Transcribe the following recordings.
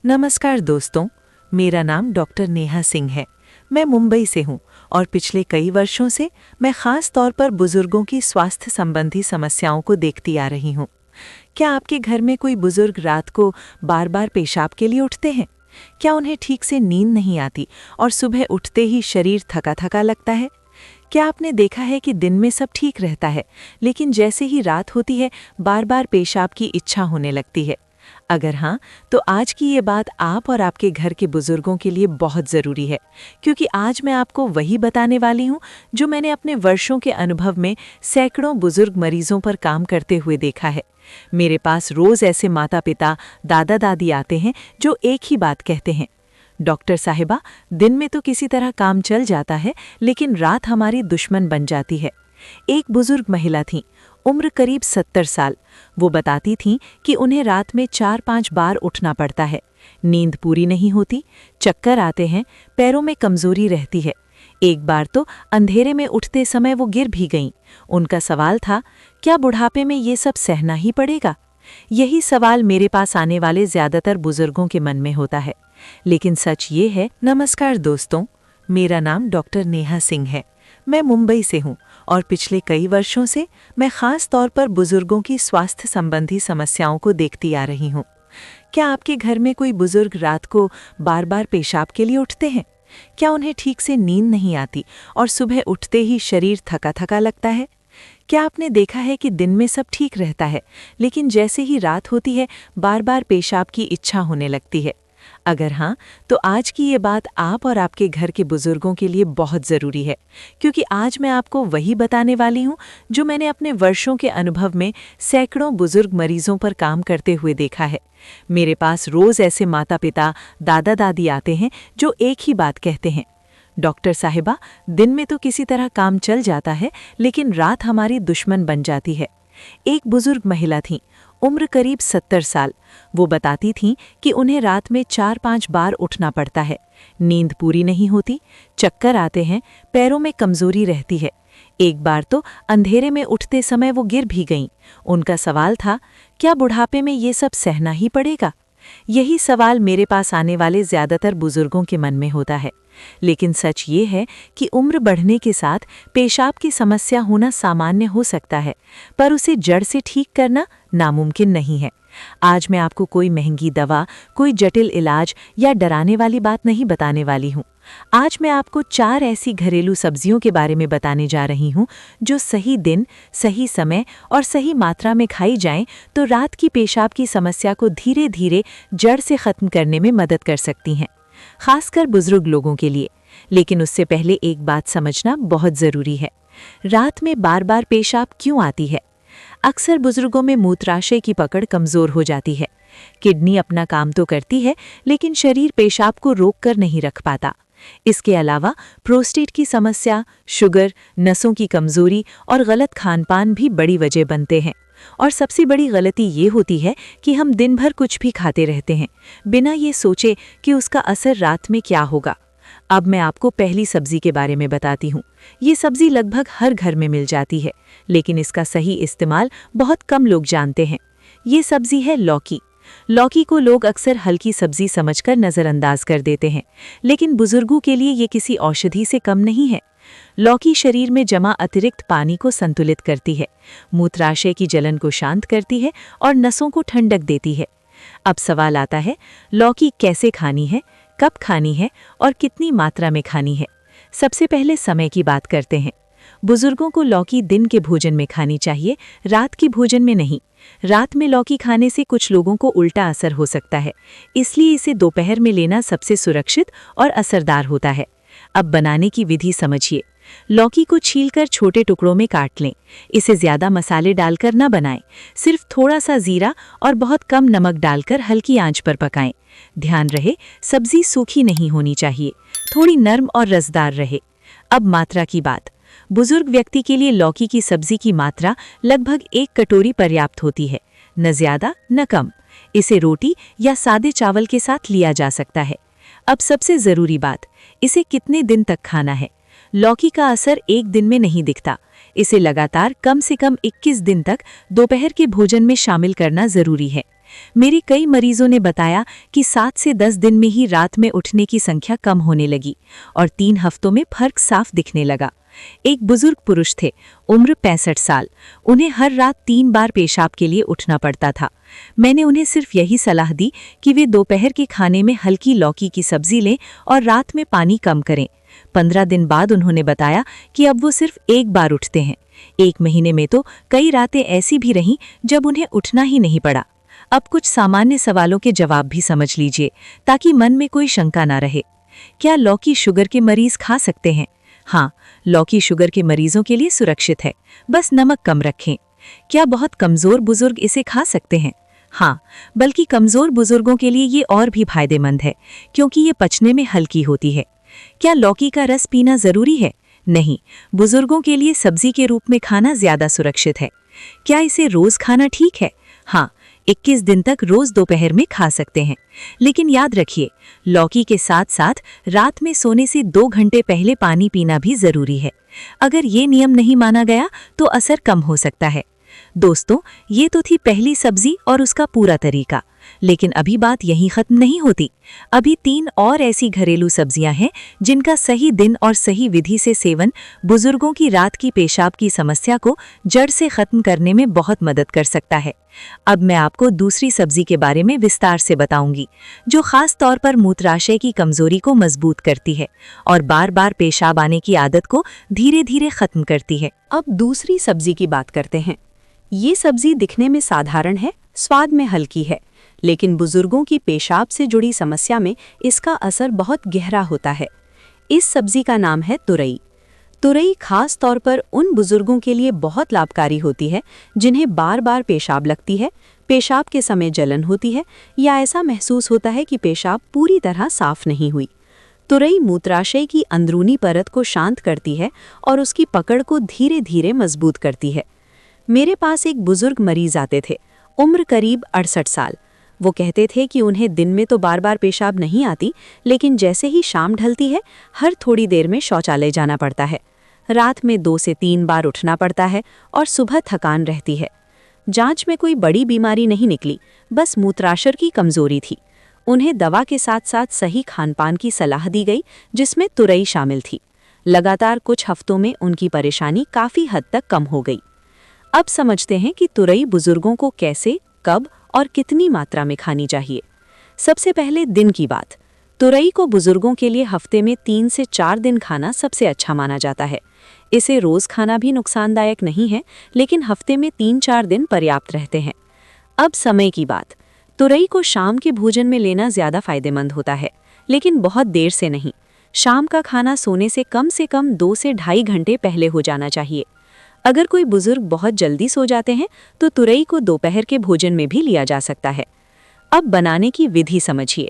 नमस्कार दोस्तों, मेरा नाम डॉक्टर नेहा सिंह है। मैं मुंबई से हूँ और पिछले कई वर्षों से मैं खास तौर पर बुजुर्गों की स्वास्थ्य संबंधी समस्याओं को देखती आ रही हूँ। क्या आपके घर में कोई बुजुर्ग रात को बार बार पेशाब के लिए उठते हैं? क्या उन्हें ठीक से नींद नहीं आती और सुबह उठते ही शरीर थका थका लगता है? क्या आपने देखा है कि दिन में सब ठीक रहता है, लेकिन जैसे ही रात होती है बार बार पेशाब की इच्छा होने लगती है? अगर हाँ, तो आज की ये बात आप और आपके घर के बुजुर्गों के लिए बहुत ज़रूरी है, क्योंकि आज मैं आपको वही बताने वाली हूँ जो मैंने अपने वर्षों के अनुभव में सैकड़ों बुजुर्ग मरीजों पर काम करते हुए देखा है। मेरे पास रोज़ ऐसे माता पिता, दादा दादी आते हैं जो एक ही बात कहते हैं, डॉक्टर साहिबा, दिन में तो किसी तरह काम चल जाता है, लेकिन रात हमारी दुश्मन बन जाती है। एक बुजुर्ग महिला थी, उम्र करीब 70 साल। वो बताती थीं कि उन्हें रात में 4-5 बार उठना पड़ता है। नींद पूरी नहीं होती, चक्कर आते हैं, पैरों में कमजोरी रहती है। एक बार तो अंधेरे में उठते समय वो गिर भी गईं। उनका सवाल था, क्या बुढ़ापे में ये सब सहना ही पड़ेगा? यही सवाल मेरे पास आने वाले ज्यादातर बुजुर्गों के मन में होता है। लेकिन सच ये है। नमस्कार दोस्तों, मेरा नाम डॉक्टर नेहा सिंह है। मैं मुंबई से हूँ और पिछले कई वर्षों से मैं खास तौर पर बुजुर्गों की स्वास्थ्य संबंधी समस्याओं को देखती आ रही हूँ। क्या आपके घर में कोई बुजुर्ग रात को बार बार पेशाब के लिए उठते हैं? क्या उन्हें ठीक से नींद नहीं आती और सुबह उठते ही शरीर थका थका लगता है? क्या आपने देखा है कि दिन में सब ठीक रहता है, लेकिन जैसे ही रात होती है बार बार पेशाब की इच्छा होने लगती है? अगर हाँ, तो आज की ये बात आप और आपके घर के बुजुर्गों के लिए बहुत ज़रूरी है, क्योंकि आज मैं आपको वही बताने वाली हूँ जो मैंने अपने वर्षों के अनुभव में सैकड़ों बुजुर्ग मरीजों पर काम करते हुए देखा है। मेरे पास रोज़ ऐसे माता पिता, दादा दादी आते हैं जो एक ही बात कहते हैं, डॉक्टर साहिबा, दिन में तो किसी तरह काम चल जाता है, लेकिन रात हमारी दुश्मन बन जाती है। एक बुजुर्ग महिला थी, उम्र करीब 70 साल। वो बताती थीं कि उन्हें रात में 4-5 बार उठना पड़ता है। नींद पूरी नहीं होती, चक्कर आते हैं, पैरों में कमजोरी रहती है। एक बार तो अंधेरे में उठते समय वो गिर भी गईं। उनका सवाल था, क्या बुढ़ापे में ये सब सहना ही पड़ेगा? यही सवाल मेरे पास आने वाले ज्यादातर बुजुर्गों के मन में होता है। लेकिन सच ये है कि उम्र बढ़ने के साथ पेशाब की समस्या होना सामान्य हो सकता है, पर उसे जड़ से ठीक करना नामुमकिन नहीं है। आज मैं आपको कोई महंगी दवा, कोई जटिल इलाज या डराने वाली बात नहीं बताने वाली हूँ। आज मैं आपको 4 ऐसी घरेलू सब्जियों के बारे में बताने जा रही हूँ जो सही दिन, सही समय और सही मात्रा में खाई जाएं तो रात की पेशाब की समस्या को धीरे धीरे जड़ से खत्म करने में मदद कर सकती हैं, खासकर बुजुर्ग लोगों के लिए। लेकिन उससे पहले एक बात समझना बहुत ज़रूरी है। रात में बार बार पेशाब क्यों आती है? अक्सर बुजुर्गों में मूत्राशय की पकड़ कमज़ोर हो जाती है। किडनी अपना काम तो करती है, लेकिन शरीर पेशाब को रोक कर नहीं रख पाता। इसके अलावा प्रोस्टेट की समस्या, शुगर, नसों की कमज़ोरी और गलत खानपान भी बड़ी वजह बनते हैं। और सबसे बड़ी गलती ये होती है कि हम दिन भर कुछ भी खाते रहते हैं, बिना ये सोचे कि उसका असर रात में क्या होगा। अब मैं आपको पहली सब्जी के बारे में बताती हूँ। ये सब्जी लगभग हर घर में मिल जाती है, लेकिन इसका सही इस्तेमाल बहुत कम लोग जानते हैं। ये सब्जी है लौकी। लौकी को लोग अक्सर हल्की सब्जी समझकर नज़रअंदाज कर देते हैं, लेकिन बुजुर्गों के लिए ये किसी औषधि से कम नहीं है। लौकी शरीर में जमा अतिरिक्त पानी को संतुलित करती है, मूत्राशय की जलन को शांत करती है और नसों को ठंडक देती है। अब सवाल आता है, लौकी कैसे खानी है, कब खानी है और कितनी मात्रा में खानी है? सबसे पहले समय की बात करते हैं। बुजुर्गों को लौकी दिन के भोजन में खानी चाहिए, रात के भोजन में नहीं। रात में लौकी खाने से कुछ लोगों को उल्टा असर हो सकता है, इसलिए इसे दोपहर में लेना सबसे सुरक्षित और असरदार होता है। अब बनाने की विधि समझिए। लौकी को छीलकर छोटे टुकड़ों में काट लें। इसे ज़्यादा मसाले डालकर न बनाएं, सिर्फ थोड़ा सा जीरा और बहुत कम नमक डालकर हल्की आंच पर पकाएं। ध्यान रहे, सब्जी सूखी नहीं होनी चाहिए, थोड़ी नरम और रसदार रहे। अब मात्रा की बात। बुजुर्ग व्यक्ति के लिए लौकी की सब्जी की मात्रा लगभग 1 कटोरी पर्याप्त होती है, न ज़्यादा न कम। इसे रोटी या सादे चावल के साथ लिया जा सकता है। अब सबसे ज़रूरी बात, इसे कितने दिन तक खाना है? लौकी का असर एक दिन में नहीं दिखता। इसे लगातार कम से कम 21 दिन तक दोपहर के भोजन में शामिल करना ज़रूरी है। मेरे कई मरीजों ने बताया कि 7 से 10 दिन में ही रात में उठने की संख्या कम होने लगी और 3 हफ्तों में फर्क साफ दिखने लगा। एक बुजुर्ग पुरुष थे, उम्र 65 साल। उन्हें हर रात 3 बार पेशाब के लिए उठना पड़ता था। मैंने उन्हें सिर्फ यही सलाह दी कि वे दोपहर के खाने में हल्की लौकी की सब्जी लें और रात में पानी कम करें। 15 दिन बाद उन्होंने बताया कि अब वो सिर्फ 1 बार उठते हैं। 1 महीने में तो कई रातें ऐसी भी रहीं जब उन्हें उठना ही नहीं पड़ा। अब कुछ सामान्य सवालों के जवाब भी समझ लीजिए ताकि मन में कोई शंका ना रहे। क्या लौकी शुगर के मरीज खा सकते हैं? हाँ, लौकी शुगर के मरीजों के लिए सुरक्षित है, बस नमक कम रखें। क्या बहुत कमजोर बुजुर्ग इसे खा सकते हैं? हाँ, बल्कि कमजोर बुजुर्गों के लिए ये और भी फायदेमंद है क्योंकि ये पचने में हल्की होती है। क्या लौकी का रस पीना जरूरी है? नहीं, बुजुर्गों के लिए सब्जी के रूप में खाना ज्यादा सुरक्षित है। क्या इसे रोज खाना ठीक है? हाँ, 21 दिन तक रोज दोपहर में खा सकते हैं। लेकिन याद रखिए, लौकी के साथ साथ रात में सोने से 2 घंटे पहले पानी पीना भी जरूरी है। अगर ये नियम नहीं माना गया तो असर कम हो सकता है। दोस्तों, ये तो थी पहली सब्जी और उसका पूरा तरीका। लेकिन अभी बात यहीं खत्म नहीं होती। अभी 3 और ऐसी घरेलू सब्जियां हैं जिनका सही दिन और सही विधि से सेवन बुजुर्गों की रात की पेशाब की समस्या को जड़ से खत्म करने में बहुत मदद कर सकता है। अब मैं आपको दूसरी सब्जी के बारे में विस्तार से बताऊंगी, जो खास तौर पर मूत्राशय की कमजोरी को मजबूत करती है और बार बार पेशाब आने की आदत को धीरे धीरे खत्म करती है। अब दूसरी सब्जी की बात करते हैं। ये सब्जी दिखने में साधारण है, स्वाद में हल्की है, लेकिन बुजुर्गों की पेशाब से जुड़ी समस्या में इसका असर बहुत गहरा होता है। इस सब्जी का नाम है तुरई। तुरई खास तौर पर उन बुजुर्गों के लिए बहुत लाभकारी होती है जिन्हें बार बार पेशाब लगती है, पेशाब के समय जलन होती है या ऐसा महसूस होता है कि पेशाब पूरी तरह साफ नहीं हुई। तुरई मूत्राशय की अंदरूनी परत को शांत करती है और उसकी पकड़ को धीरे धीरे मजबूत करती है। मेरे पास एक बुजुर्ग मरीज आते थे, उम्र करीब 68 साल। वो कहते थे कि उन्हें दिन में तो बार बार पेशाब नहीं आती, लेकिन जैसे ही शाम ढलती है हर थोड़ी देर में शौचालय जाना पड़ता है। रात में 2 से 3 बार उठना पड़ता है और सुबह थकान रहती है। जांच में कोई बड़ी बीमारी नहीं निकली, बस मूत्राशय की कमजोरी थी। उन्हें दवा के साथ साथ सही खानपान की सलाह दी गई जिसमें तुरई शामिल थी। लगातार कुछ हफ्तों में उनकी परेशानी काफ़ी हद तक कम हो गई। अब समझते हैं कि तुरई बुजुर्गों को कैसे, कब और कितनी मात्रा में खानी चाहिए। सबसे पहले दिन की बात। तुरई को बुजुर्गों के लिए हफ्ते में 3 से 4 दिन खाना सबसे अच्छा माना जाता है। इसे रोज खाना भी नुकसानदायक नहीं है, लेकिन हफ्ते में 3-4 दिन पर्याप्त रहते हैं। अब समय की बात। तुरई को शाम के भोजन में लेना ज्यादा फायदेमंद होता है, लेकिन बहुत देर से नहीं। शाम का खाना सोने से कम 2 से ढाई घंटे पहले हो जाना चाहिए। अगर कोई बुजुर्ग बहुत जल्दी सो जाते हैं तो तुरई को दोपहर के भोजन में भी लिया जा सकता है। अब बनाने की विधि समझिए।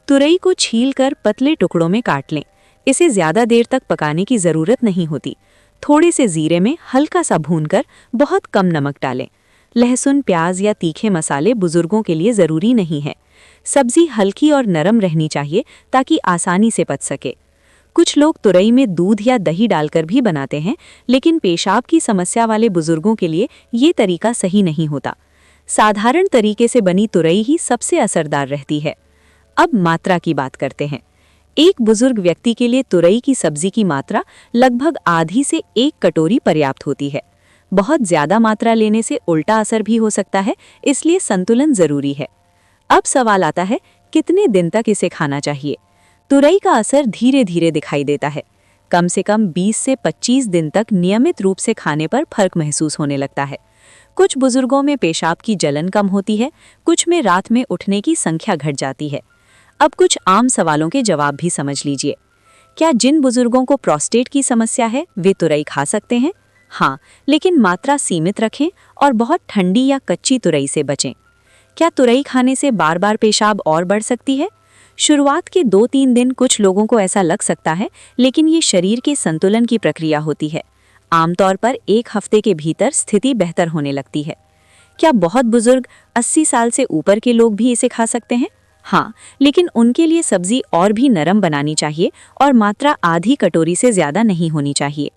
तुरई को छीलकर पतले टुकड़ों में काट लें। इसे ज्यादा देर तक पकाने की जरूरत नहीं होती। थोड़े से जीरे में हल्का सा भूनकर बहुत कम नमक डालें। लहसुन, प्याज या तीखे मसाले बुजुर्गों के लिए जरूरी नहीं है। सब्जी हल्की और नरम रहनी चाहिए ताकि आसानी से पच सके। कुछ लोग तुरई में दूध या दही डालकर भी बनाते हैं, लेकिन पेशाब की समस्या वाले बुजुर्गों के लिए ये तरीका सही नहीं होता। साधारण तरीके से बनी तुरई ही सबसे असरदार रहती है। अब मात्रा की बात करते हैं। एक बुजुर्ग व्यक्ति के लिए तुरई की सब्जी की मात्रा लगभग आधी से 1 कटोरी पर्याप्त होती है। बहुत ज्यादा मात्रा लेने से उल्टा असर भी हो सकता है, इसलिए संतुलन जरूरी है। अब सवाल आता है, कितने दिन तक इसे खाना चाहिए? तुरई का असर धीरे धीरे दिखाई देता है। कम से कम 20 से 25 दिन तक नियमित रूप से खाने पर फर्क महसूस होने लगता है। कुछ बुजुर्गों में पेशाब की जलन कम होती है, कुछ में रात में उठने की संख्या घट जाती है। अब कुछ आम सवालों के जवाब भी समझ लीजिए। क्या जिन बुजुर्गों को प्रोस्टेट की समस्या है वे तुरई खा सकते हैं? हाँ, लेकिन मात्रा सीमित रखें और बहुत ठंडी या कच्ची तुरई से बचें। क्या तुरई खाने से बार बार पेशाब और बढ़ सकती है? शुरुआत के 2-3 दिन कुछ लोगों को ऐसा लग सकता है, लेकिन ये शरीर के संतुलन की प्रक्रिया होती है। आमतौर पर 1 हफ्ते के भीतर स्थिति बेहतर होने लगती है। क्या बहुत बुजुर्ग 80 साल से ऊपर के लोग भी इसे खा सकते हैं? हाँ, लेकिन उनके लिए सब्जी और भी नरम बनानी चाहिए और मात्रा आधी कटोरी से ज्यादा नहीं होनी चाहिए।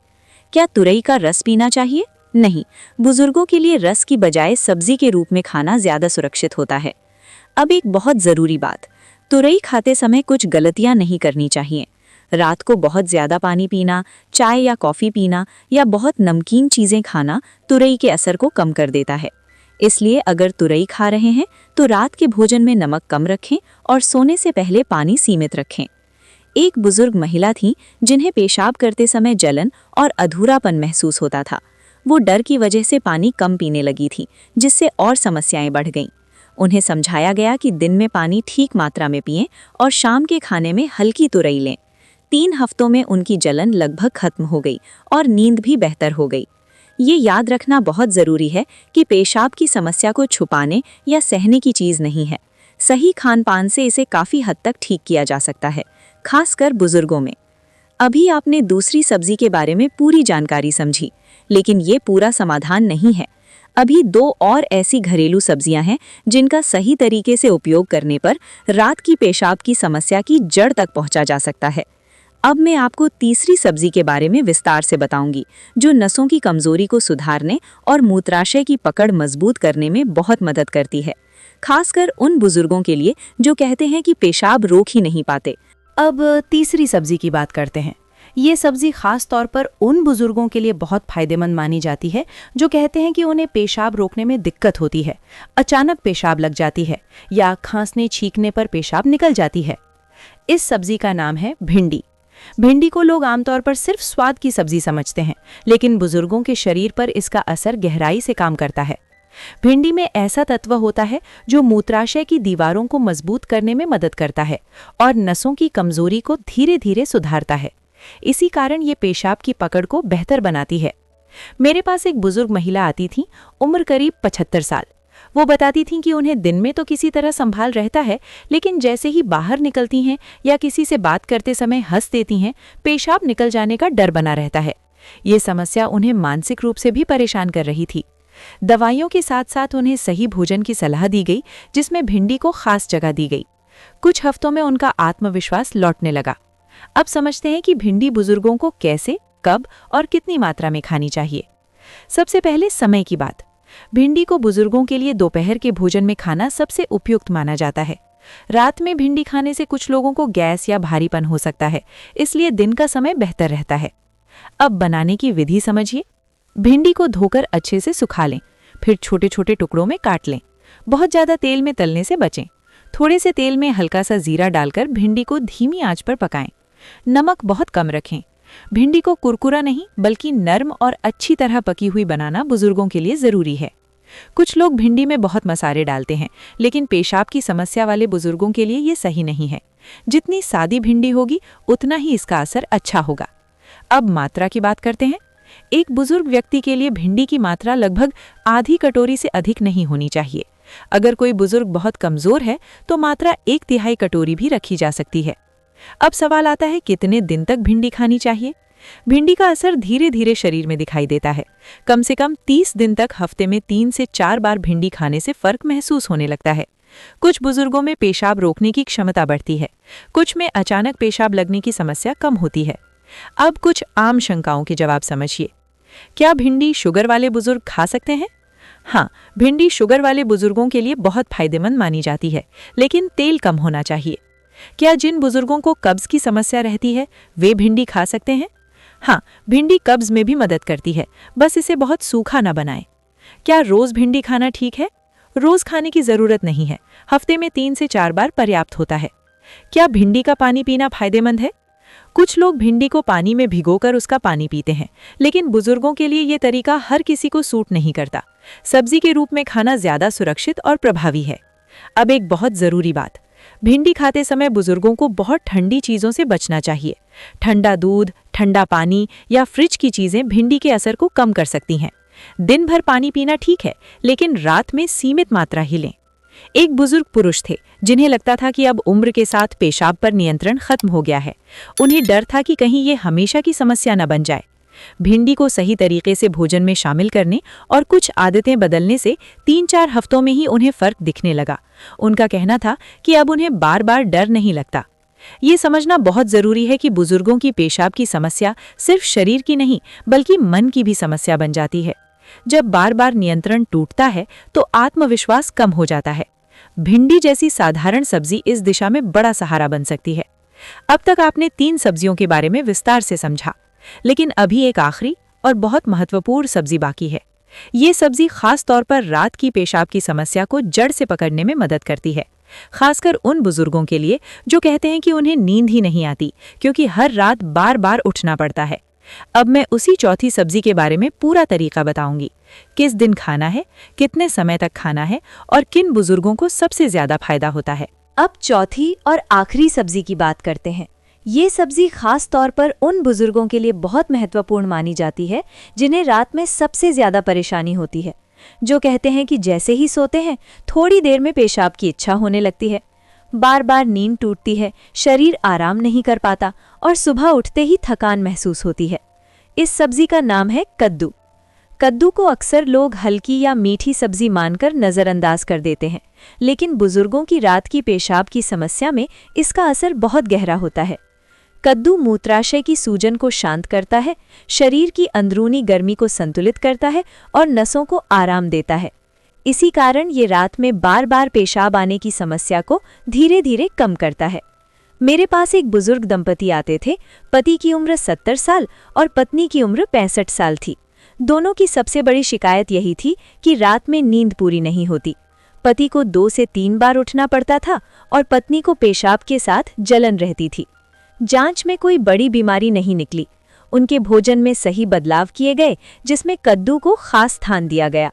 क्या तुरई का रस पीना चाहिए? नहीं, बुजुर्गों के लिए रस की बजाय सब्जी के रूप में खाना ज्यादा सुरक्षित होता है। अब एक बहुत ज़रूरी बात, तुरई खाते समय कुछ गलतियां नहीं करनी चाहिए। रात को बहुत ज़्यादा पानी पीना, चाय या कॉफ़ी पीना या बहुत नमकीन चीज़ें खाना तुरई के असर को कम कर देता है। इसलिए अगर तुरई खा रहे हैं तो रात के भोजन में नमक कम रखें और सोने से पहले पानी सीमित रखें। एक बुजुर्ग महिला थी जिन्हें पेशाब करते समय जलन और अधूरापन महसूस होता था। वो डर की वजह से पानी कम पीने लगी थी, जिससे और समस्याएं बढ़ गईं। उन्हें समझाया गया कि दिन में पानी ठीक मात्रा में पिएं और शाम के खाने में हल्की तुरई लें। 3 हफ्तों में उनकी जलन लगभग खत्म हो गई और नींद भी बेहतर हो गई। ये याद रखना बहुत ज़रूरी है कि पेशाब की समस्या को छुपाने या सहने की चीज़ नहीं है। सही खान-पान से इसे काफ़ी हद तक ठीक किया जा सकता है, खासकर बुजुर्गों में। अभी आपने दूसरी सब्जी के बारे में पूरी जानकारी समझी, लेकिन ये पूरा समाधान नहीं है। अभी 2 और ऐसी घरेलू सब्जियां हैं जिनका सही तरीके से उपयोग करने पर रात की पेशाब की समस्या की जड़ तक पहुंचा जा सकता है। अब मैं आपको तीसरी सब्जी के बारे में विस्तार से बताऊंगी, जो नसों की कमजोरी को सुधारने और मूत्राशय की पकड़ मजबूत करने में बहुत मदद करती है, खासकर उन बुजुर्गों के लिए जो कहते हैं कि पेशाब रोक ही नहीं पाते। अब तीसरी सब्जी की बात करते हैं। ये सब्जी खास तौर पर उन बुजुर्गों के लिए बहुत फायदेमंद मानी जाती है जो कहते हैं कि उन्हें पेशाब रोकने में दिक्कत होती है, अचानक पेशाब लग जाती है या खांसने छींकने पर पेशाब निकल जाती है। इस सब्जी का नाम है भिंडी। भिंडी को लोग आमतौर पर सिर्फ स्वाद की सब्जी समझते हैं, लेकिन बुजुर्गों के शरीर पर इसका असर गहराई से काम करता है। भिंडी में ऐसा तत्व होता है जो मूत्राशय की दीवारों को मजबूत करने में मदद करता है और नसों की कमजोरी को धीरे धीरे सुधारता है। इसी कारण ये पेशाब की पकड़ को बेहतर बनाती है। मेरे पास एक बुजुर्ग महिला आती थी, उम्र करीब 75 साल। वो बताती थीं कि उन्हें दिन में तो किसी तरह संभाल रहता है, लेकिन जैसे ही बाहर निकलती हैं या किसी से बात करते समय हंस देती हैं, पेशाब निकल जाने का डर बना रहता है। ये समस्या उन्हें मानसिक रूप से भी परेशान कर रही थी। दवाइयों के साथ साथ उन्हें सही भोजन की सलाह दी गई, जिसमें भिंडी को खास जगह दी गई। कुछ हफ्तों में उनका आत्मविश्वास लौटने लगा। अब समझते हैं कि भिंडी बुजुर्गों को कैसे, कब और कितनी मात्रा में खानी चाहिए। सबसे पहले समय की बात। भिंडी को बुजुर्गों के लिए दोपहर के भोजन में खाना सबसे उपयुक्त माना जाता है। रात में भिंडी खाने से कुछ लोगों को गैस या भारीपन हो सकता है, इसलिए दिन का समय बेहतर रहता है। अब बनाने की विधि समझिए। भिंडी को धोकर अच्छे से सुखा लें, फिर छोटे छोटे टुकड़ों में काट लें। बहुत ज़्यादा तेल में तलने से बचें। थोड़े से तेल में हल्का सा जीरा डालकर भिंडी को धीमी आंच पर पकाएं। नमक बहुत कम रखें। भिंडी को कुरकुरा नहीं बल्कि नर्म और अच्छी तरह पकी हुई बनाना बुजुर्गों के लिए ज़रूरी है। कुछ लोग भिंडी में बहुत मसाले डालते हैं, लेकिन पेशाब की समस्या वाले बुजुर्गों के लिए ये सही नहीं है। जितनी सादी भिंडी होगी उतना ही इसका असर अच्छा होगा। अब मात्रा की बात करते हैं। एक बुजुर्ग व्यक्ति के लिए भिंडी की मात्रा लगभग आधी कटोरी से अधिक नहीं होनी चाहिए। अगर कोई बुजुर्ग बहुत कमज़ोर है तो मात्रा 1/3 कटोरी भी रखी जा सकती है। अब सवाल आता है, कितने दिन तक भिंडी खानी चाहिए? भिंडी का असर धीरे धीरे शरीर में दिखाई देता है। कम से कम 30 दिन तक हफ्ते में 3 से 4 बार भिंडी खाने से फर्क महसूस होने लगता है। कुछ बुजुर्गों में पेशाब रोकने की क्षमता बढ़ती है, कुछ में अचानक पेशाब लगने की समस्या कम होती है। अब कुछ आम शंकाओं के जवाब समझिए। क्या भिंडी शुगर वाले बुजुर्ग खा सकते हैं? हाँ, भिंडी शुगर वाले बुजुर्गों के लिए बहुत फायदेमंद मानी जाती है, लेकिन तेल कम होना चाहिए। क्या जिन बुजुर्गों को कब्ज की समस्या रहती है वे भिंडी खा सकते हैं? हाँ, भिंडी कब्ज में भी मदद करती है, बस इसे बहुत सूखा न बनाएं। क्या रोज भिंडी खाना ठीक है? रोज खाने की जरूरत नहीं है, हफ्ते में 3 से 4 बार पर्याप्त होता है। क्या भिंडी का पानी पीना फायदेमंद है? कुछ लोग भिंडी को पानी में भिगोकर उसका पानी पीते हैं, लेकिन बुजुर्गों के लिए ये तरीका हर किसी को सूट नहीं करता। सब्जी के रूप में खाना ज्यादा सुरक्षित और प्रभावी है। अब एक बहुत जरूरी बात, भिंडी खाते समय बुजुर्गों को बहुत ठंडी चीज़ों से बचना चाहिए। ठंडा दूध, ठंडा पानी या फ्रिज की चीज़ें भिंडी के असर को कम कर सकती हैं। दिन भर पानी पीना ठीक है, लेकिन रात में सीमित मात्रा ही लें। एक बुजुर्ग पुरुष थे जिन्हें लगता था कि अब उम्र के साथ पेशाब पर नियंत्रण खत्म हो गया है। उन्हें डर था कि कहीं ये हमेशा की समस्या न बन जाए। भिंडी को सही तरीके से भोजन में शामिल करने और कुछ आदतें बदलने से 3-4 हफ्तों में ही उन्हें फर्क दिखने लगा। उनका कहना था कि अब उन्हें बार बार डर नहीं लगता। ये समझना बहुत ज़रूरी है कि बुजुर्गों की पेशाब की समस्या सिर्फ शरीर की नहीं बल्कि मन की भी समस्या बन जाती है। जब बार बार नियंत्रण टूटता है तो आत्मविश्वास कम हो जाता है। भिंडी जैसी साधारण सब्जी इस दिशा में बड़ा सहारा बन सकती है। अब तक आपने 3 सब्जियों के बारे में विस्तार से समझा, लेकिन अभी एक आखिरी और बहुत महत्वपूर्ण सब्जी बाकी है। ये सब्जी खास तौर पर रात की पेशाब की समस्या को जड़ से पकड़ने में मदद करती है, खासकर उन बुजुर्गों के लिए जो कहते हैं कि उन्हें नींद ही नहीं आती क्योंकि हर रात बार बार उठना पड़ता है। अब मैं उसी चौथी सब्जी के बारे में पूरा तरीका बताऊंगी, किस दिन खाना है, कितने समय तक खाना है और किन बुजुर्गों को सबसे ज्यादा फायदा होता है। अब चौथी और आखिरी सब्जी की बात करते हैं। ये सब्जी खास तौर पर उन बुजुर्गों के लिए बहुत महत्वपूर्ण मानी जाती है जिन्हें रात में सबसे ज्यादा परेशानी होती है, जो कहते हैं कि जैसे ही सोते हैं थोड़ी देर में पेशाब की इच्छा होने लगती है, बार बार नींद टूटती है, शरीर आराम नहीं कर पाता और सुबह उठते ही थकान महसूस होती है। इस सब्जी का नाम है कद्दू। कद्दू को अक्सर लोग हल्की या मीठी सब्जी मानकर नज़रअंदाज कर देते हैं, लेकिन बुजुर्गों की रात की पेशाब की समस्या में इसका असर बहुत गहरा होता है। कद्दू मूत्राशय की सूजन को शांत करता है, शरीर की अंदरूनी गर्मी को संतुलित करता है और नसों को आराम देता है। इसी कारण ये रात में बार बार पेशाब आने की समस्या को धीरे धीरे कम करता है। मेरे पास एक बुजुर्ग दंपति आते थे। पति की उम्र 70 साल और पत्नी की उम्र 65 साल थी। दोनों की सबसे बड़ी शिकायत यही थी कि रात में नींद पूरी नहीं होती। पति को 2 से 3 बार उठना पड़ता था और पत्नी को पेशाब के साथ जलन रहती थी। जांच में कोई बड़ी बीमारी नहीं निकली। उनके भोजन में सही बदलाव किए गए, जिसमें कद्दू को खास स्थान दिया गया।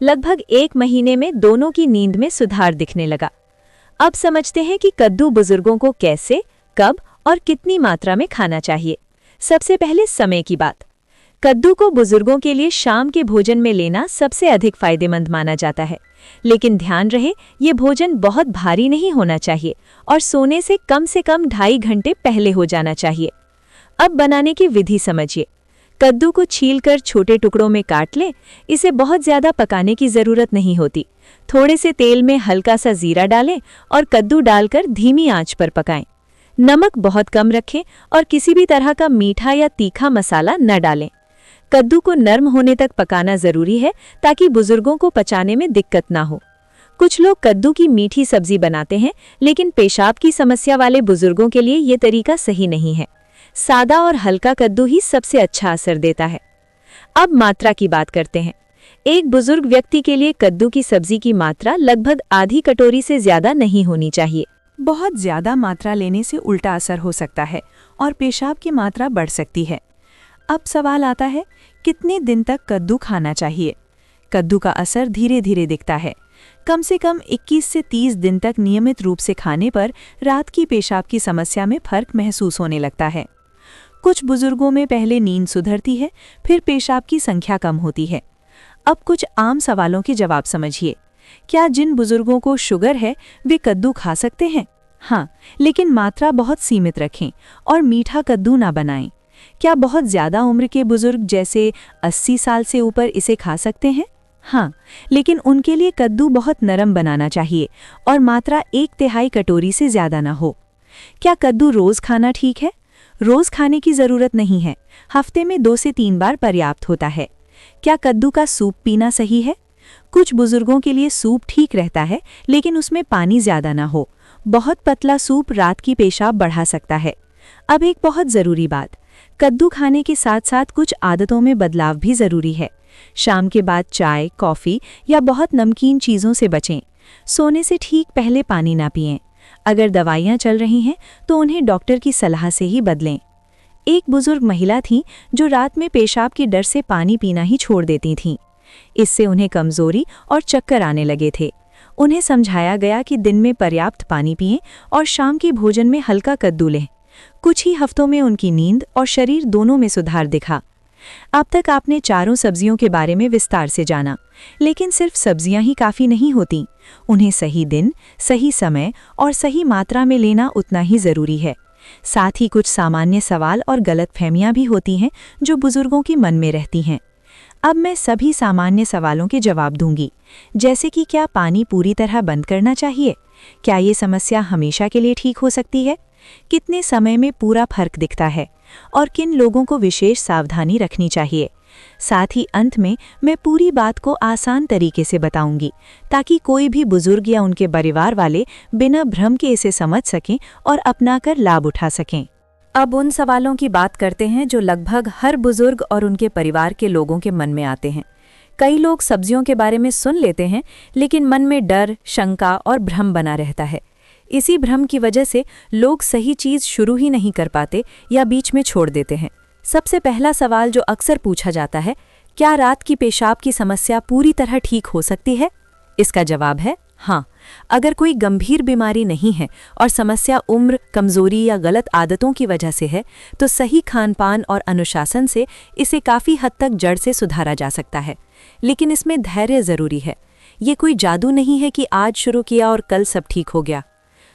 लगभग 1 महीने में दोनों की नींद में सुधार दिखने लगा। अब समझते हैं कि कद्दू बुजुर्गों को कैसे, कब और कितनी मात्रा में खाना चाहिए। सबसे पहले समय की बात। कद्दू को बुजुर्गों के लिए शाम के भोजन में लेना सबसे अधिक फायदेमंद माना जाता है, लेकिन ध्यान रहे ये भोजन बहुत भारी नहीं होना चाहिए और सोने से कम 2.5 घंटे पहले हो जाना चाहिए। अब बनाने की विधि समझिए। कद्दू को छीलकर छोटे टुकड़ों में काट लें। इसे बहुत ज़्यादा पकाने की ज़रूरत नहीं होती। थोड़े से तेल में हल्का सा जीरा डालें और कद्दू डालकर धीमी आंच पर पकाएं। नमक बहुत कम रखें और किसी भी तरह का मीठा या तीखा मसाला न डालें। कद्दू को नरम होने तक पकाना ज़रूरी है ताकि बुजुर्गों को पचाने में दिक्कत ना हो। कुछ लोग कद्दू की मीठी सब्जी बनाते हैं, लेकिन पेशाब की समस्या वाले बुजुर्गों के लिए ये तरीका सही नहीं है। सादा और हल्का कद्दू ही सबसे अच्छा असर देता है। अब मात्रा की बात करते हैं। एक बुजुर्ग व्यक्ति के लिए कद्दू की सब्जी की मात्रा लगभग आधी कटोरी से ज्यादा नहीं होनी चाहिए। बहुत ज्यादा मात्रा लेने से उल्टा असर हो सकता है और पेशाब की मात्रा बढ़ सकती है। अब सवाल आता है, कितने दिन तक कद्दू खाना चाहिए? कद्दू का असर धीरे धीरे दिखता है। कम से कम 21 से 30 दिन तक नियमित रूप से खाने पर रात की पेशाब की समस्या में फर्क महसूस होने लगता है। कुछ बुजुर्गों में पहले नींद सुधरती है, फिर पेशाब की संख्या कम होती है। अब कुछ आम सवालों के जवाब समझिए। क्या जिन बुजुर्गों को शुगर है वे कद्दू खा सकते हैं? हाँ, लेकिन मात्रा बहुत सीमित रखें और मीठा कद्दू ना बनाएं। क्या बहुत ज़्यादा उम्र के बुजुर्ग जैसे 80 साल से ऊपर इसे खा सकते हैं? हाँ, लेकिन उनके लिए कद्दू बहुत नरम बनाना चाहिए और मात्रा 1/3 कटोरी से ज़्यादा ना हो। क्या कद्दू रोज़ खाना ठीक है? रोज़ खाने की ज़रूरत नहीं है। हफ्ते में 2 से 3 बार पर्याप्त होता है। क्या कद्दू का सूप पीना सही है? कुछ बुजुर्गों के लिए सूप ठीक रहता है, लेकिन उसमें पानी ज़्यादा ना हो। बहुत पतला सूप रात की पेशाब बढ़ा सकता है। अब एक बहुत ज़रूरी बात, कद्दू खाने के साथ साथ कुछ आदतों में बदलाव भी ज़रूरी है। शाम के बाद चाय, कॉफ़ी या बहुत नमकीन चीज़ों से बचें। सोने से ठीक पहले पानी ना पिएं। अगर दवाइयाँ चल रही हैं तो उन्हें डॉक्टर की सलाह से ही बदलें। एक बुजुर्ग महिला थी जो रात में पेशाब के डर से पानी पीना ही छोड़ देती थीं। इससे उन्हें कमज़ोरी और चक्कर आने लगे थे। उन्हें समझाया गया कि दिन में पर्याप्त पानी पिएं और शाम के भोजन में हल्का कद्दू लें। कुछ ही हफ्तों में उनकी नींद और शरीर दोनों में सुधार दिखा। अब तक आपने चारों सब्जियों के बारे में विस्तार से जाना, लेकिन सिर्फ सब्जियां ही काफ़ी नहीं होती। उन्हें सही दिन, सही समय और सही मात्रा में लेना उतना ही ज़रूरी है। साथ ही कुछ सामान्य सवाल और गलतफहमियां भी होती हैं जो बुजुर्गों के मन में रहती हैं। अब मैं सभी सामान्य सवालों के जवाब दूंगी, जैसे कि क्या पानी पूरी तरह बंद करना चाहिए? क्या ये समस्या हमेशा के लिए ठीक हो सकती है? कितने समय में पूरा फर्क दिखता है? और किन लोगों को विशेष सावधानी रखनी चाहिए? साथ ही अंत में मैं पूरी बात को आसान तरीके से बताऊंगी, ताकि कोई भी बुजुर्ग या उनके परिवार वाले बिना भ्रम के इसे समझ सकें और अपनाकर लाभ उठा सकें। अब उन सवालों की बात करते हैं जो लगभग हर बुजुर्ग और उनके परिवार के लोगों के मन में आते हैं। कई लोग सब्जियों के बारे में सुन लेते हैं, लेकिन मन में डर, शंका और भ्रम बना रहता है। इसी भ्रम की वजह से लोग सही चीज़ शुरू ही नहीं कर पाते या बीच में छोड़ देते हैं। सबसे पहला सवाल जो अक्सर पूछा जाता है, क्या रात की पेशाब की समस्या पूरी तरह ठीक हो सकती है? इसका जवाब है हाँ। अगर कोई गंभीर बीमारी नहीं है और समस्या उम्र, कमजोरी या गलत आदतों की वजह से है, तो सही खानपान और अनुशासन से इसे काफ़ी हद तक जड़ से सुधारा जा सकता है। लेकिन इसमें धैर्य ज़रूरी है। ये कोई जादू नहीं है कि आज शुरू किया और कल सब ठीक हो गया।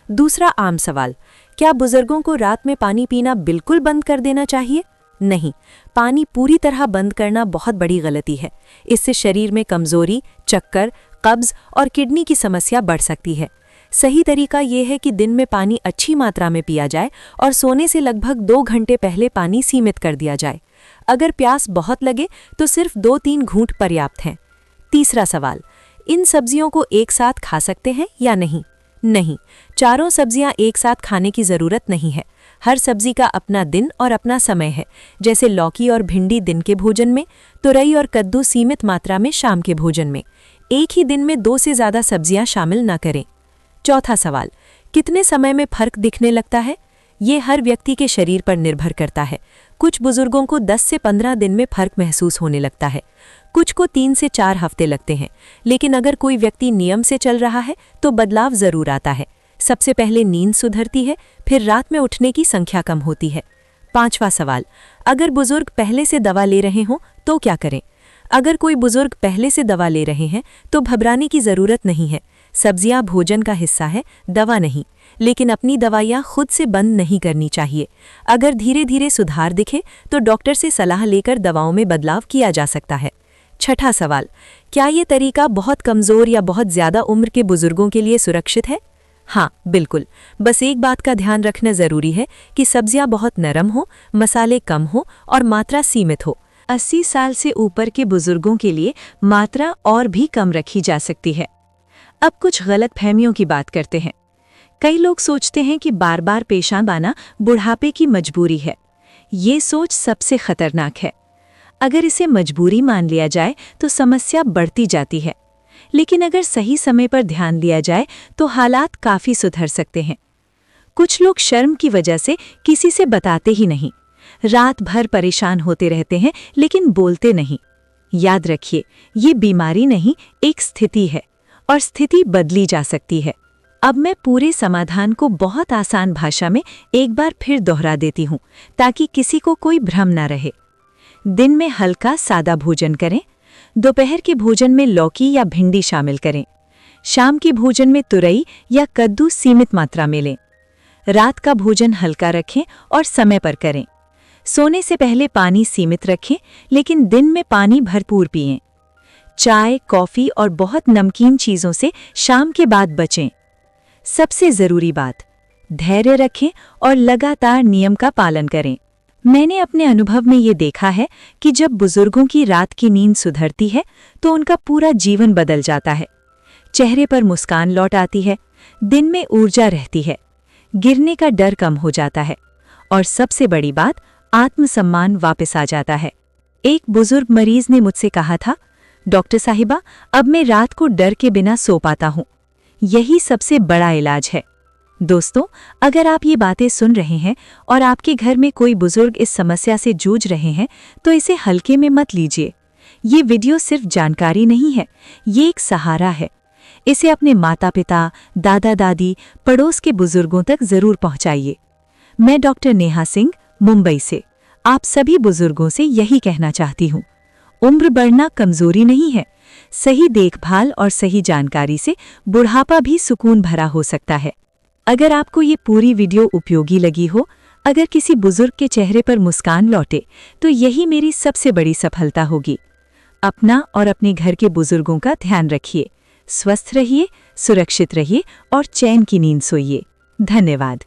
दूसरा आम सवाल, क्या बुजुर्गों को रात में पानी पीना बिल्कुल बंद कर देना चाहिए? नहीं, पानी पूरी तरह बंद करना बहुत बड़ी गलती है। इससे शरीर में कमजोरी, चक्कर, कब्ज और किडनी की समस्या बढ़ सकती है। सही तरीका यह है कि दिन में पानी अच्छी मात्रा में पिया जाए और सोने से लगभग 2 घंटे पहले पानी सीमित कर दिया जाए। अगर प्यास बहुत लगे तो सिर्फ 2-3 घूंट पर्याप्त हैं। तीसरा सवाल, इन सब्जियों को एक साथ खा सकते हैं या नहीं? नहीं, चारों सब्जियां एक साथ खाने की ज़रूरत नहीं है। हर सब्जी का अपना दिन और अपना समय है। जैसे लौकी और भिंडी दिन के भोजन में, तुरई और कद्दू सीमित मात्रा में शाम के भोजन में। एक ही दिन में 2 से ज़्यादा सब्जियां शामिल न करें। चौथा सवाल, कितने समय में फर्क दिखने लगता है? ये हर व्यक्ति के शरीर पर निर्भर करता है। कुछ बुजुर्गों को 10 से 15 दिन में फर्क महसूस होने लगता है, कुछ को 3 से 4 हफ्ते लगते हैं। लेकिन अगर कोई व्यक्ति नियम से चल रहा है तो बदलाव ज़रूर आता है। सबसे पहले नींद सुधरती है, फिर रात में उठने की संख्या कम होती है। पांचवा सवाल, अगर बुजुर्ग पहले से दवा ले रहे हों तो क्या करें? अगर कोई बुजुर्ग पहले से दवा ले रहे हैं तो घबराने की ज़रूरत नहीं है। सब्जियां भोजन का हिस्सा है, दवा नहीं। लेकिन अपनी दवाइयां खुद से बंद नहीं करनी चाहिए। अगर धीरे धीरे सुधार दिखे तो डॉक्टर से सलाह लेकर दवाओं में बदलाव किया जा सकता है। छठा सवाल, क्या ये तरीका बहुत कमज़ोर या बहुत ज़्यादा उम्र के बुजुर्गों के लिए सुरक्षित है? हाँ, बिल्कुल। बस एक बात का ध्यान रखना ज़रूरी है कि सब्जियां बहुत नरम हो, मसाले कम हो और मात्रा सीमित हो। 80 साल से ऊपर के बुजुर्गों के लिए मात्रा और भी कम रखी जा सकती है। अब कुछ गलतफहमियों की बात करते हैं। कई लोग सोचते हैं कि बार बार पेशाब आना बुढ़ापे की मजबूरी है। ये सोच सबसे खतरनाक है। अगर इसे मजबूरी मान लिया जाए तो समस्या बढ़ती जाती है। लेकिन अगर सही समय पर ध्यान दिया जाए तो हालात काफ़ी सुधर सकते हैं। कुछ लोग शर्म की वजह से किसी से बताते ही नहीं, रात भर परेशान होते रहते हैं लेकिन बोलते नहीं। याद रखिए, ये बीमारी नहीं, एक स्थिति है और स्थिति बदली जा सकती है। अब मैं पूरे समाधान को बहुत आसान भाषा में एक बार फिर दोहरा देती हूँ ताकि किसी को कोई भ्रम ना रहे। दिन में हल्का सादा भोजन करें। दोपहर के भोजन में लौकी या भिंडी शामिल करें। शाम के भोजन में तुरई या कद्दू सीमित मात्रा में लें। रात का भोजन हल्का रखें और समय पर करें। सोने से पहले पानी सीमित रखें, लेकिन दिन में पानी भरपूर पिएं। चाय, कॉफ़ी और बहुत नमकीन चीज़ों से शाम के बाद बचें। सबसे ज़रूरी बात, धैर्य रखें और लगातार नियम का पालन करें। मैंने अपने अनुभव में ये देखा है कि जब बुजुर्गों की रात की नींद सुधरती है तो उनका पूरा जीवन बदल जाता है। चेहरे पर मुस्कान लौट आती है, दिन में ऊर्जा रहती है, गिरने का डर कम हो जाता है और सबसे बड़ी बात, आत्मसम्मान वापस आ जाता है। एक बुजुर्ग मरीज ने मुझसे कहा था, डॉक्टर साहिबा, अब मैं रात को डर के बिना सो पाता हूँ। यही सबसे बड़ा इलाज है। दोस्तों, अगर आप ये बातें सुन रहे हैं और आपके घर में कोई बुजुर्ग इस समस्या से जूझ रहे हैं तो इसे हल्के में मत लीजिए। ये वीडियो सिर्फ जानकारी नहीं है, ये एक सहारा है। इसे अपने माता पिता, दादा दादी, पड़ोस के बुजुर्गों तक जरूर पहुंचाइए। मैं डॉक्टर नेहा सिंह, मुंबई से आप सभी बुजुर्गों से यही कहना चाहती हूँ, उम्र बढ़ना कमजोरी नहीं है। सही देखभाल और सही जानकारी से बुढ़ापा भी सुकून भरा हो सकता है। अगर आपको ये पूरी वीडियो उपयोगी लगी हो, अगर किसी बुजुर्ग के चेहरे पर मुस्कान लौटे, तो यही मेरी सबसे बड़ी सफलता होगी। अपना और अपने घर के बुजुर्गों का ध्यान रखिए। स्वस्थ रहिए, सुरक्षित रहिए और चैन की नींद सोइए। धन्यवाद।